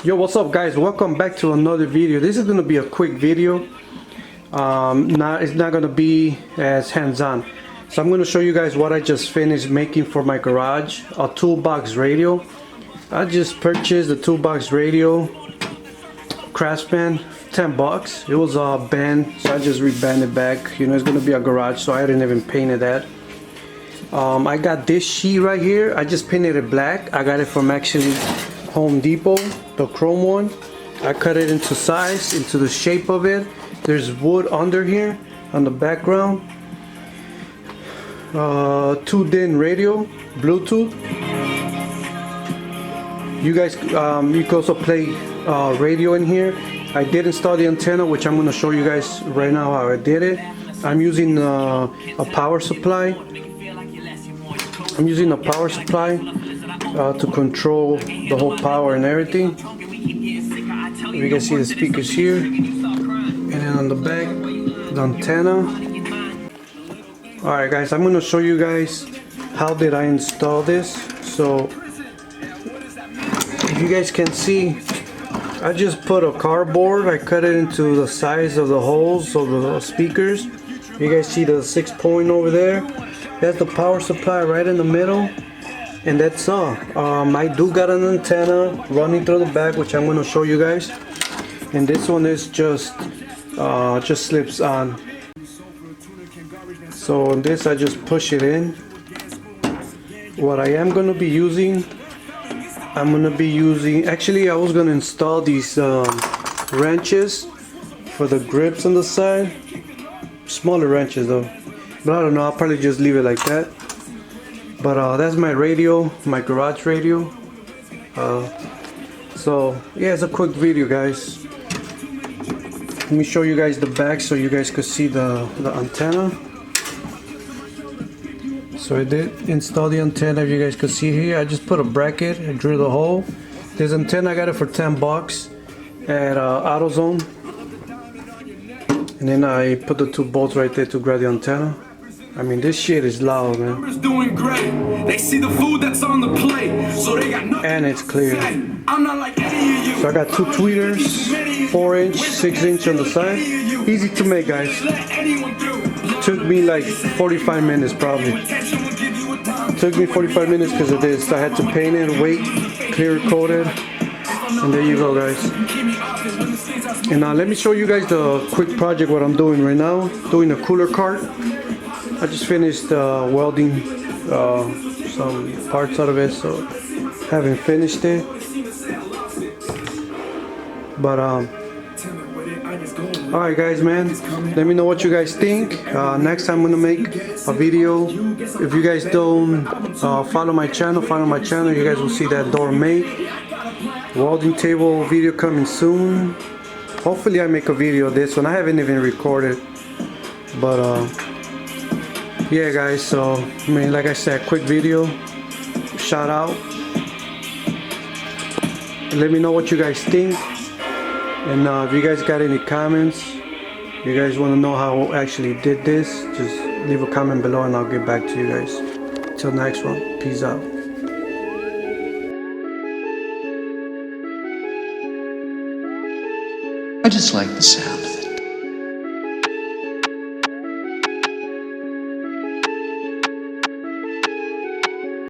Yo, what's up guys, welcome back to another video. This is going to be a quick video. It's not going to be as hands-on, so I'm going to show you guys what I just finished making for my garage. A toolbox radio. I just purchased the toolbox radio, Craftsman, 10 bucks. It was bent, so I just rebanded it back. You know, it's going to be a garage, so I didn't even paint it that. I got this sheet right here. I just painted it black. I got it from actually Home Depot, the chrome one. I cut it into size, into the shape of it. There's wood under here on the background. 2-DIN radio, Bluetooth. You guys, you can also play radio in here. I did install the antenna, which I'm going to show you guys right now how I did it. I'm using a power supply. To control the whole power and everything. You can see the speakers here, and then on the back, the antenna. Alright guys, I'm going to show you guys how did I install this. So if you guys can see, I just put a cardboard. I cut it into the size of the holes of the speakers. You guys see the 6-point over there? That's the power supply right in the middle. And that's all. I do got an antenna running through the back, which I'm going to show you guys. And this one is just slips on. So on this, I just push it in. What I am going to be using, actually I was going to install these wrenches for the grips on the side. Smaller wrenches though. But I don't know, I'll probably just leave it like that. But that's my radio, my garage radio. So yeah, it's a quick video guys. Let me show you guys the back so you guys could see the antenna. So I did install the antenna. If you guys could see here, I just put a bracket and drew the hole. This antenna, I got it for 10 bucks at AutoZone. And then I put the 2 bolts right there to grab the antenna. I mean, this shit is loud, man. Doing great. They see the food that's on the plate, so they got and it's clear. I'm not like any of you. So I got 2 tweeters, 4-inch, 6-inch on the side. Easy to make, guys. Took me like 45 minutes probably. Took me 45 minutes because of this. I had to paint it, wait, clear coated, and there you go, guys. And let me show you guys the quick project what I'm doing right now. Doing a cooler cart. I just finished welding some parts out of it, so haven't finished it. But alright guys, man, let me know what you guys think. Next time I'm gonna make a video. If you guys don't follow my channel, you guys will see that door made. Welding table video coming soon. Hopefully I make a video of this one. I haven't even recorded, but yeah guys, so I mean, like I said, quick video, shout out. Let me know what you guys think, and if you guys got any comments, you guys want to know how I actually did this, just leave a comment below and I'll get back to you guys. Till next one, peace out. I just like the sound.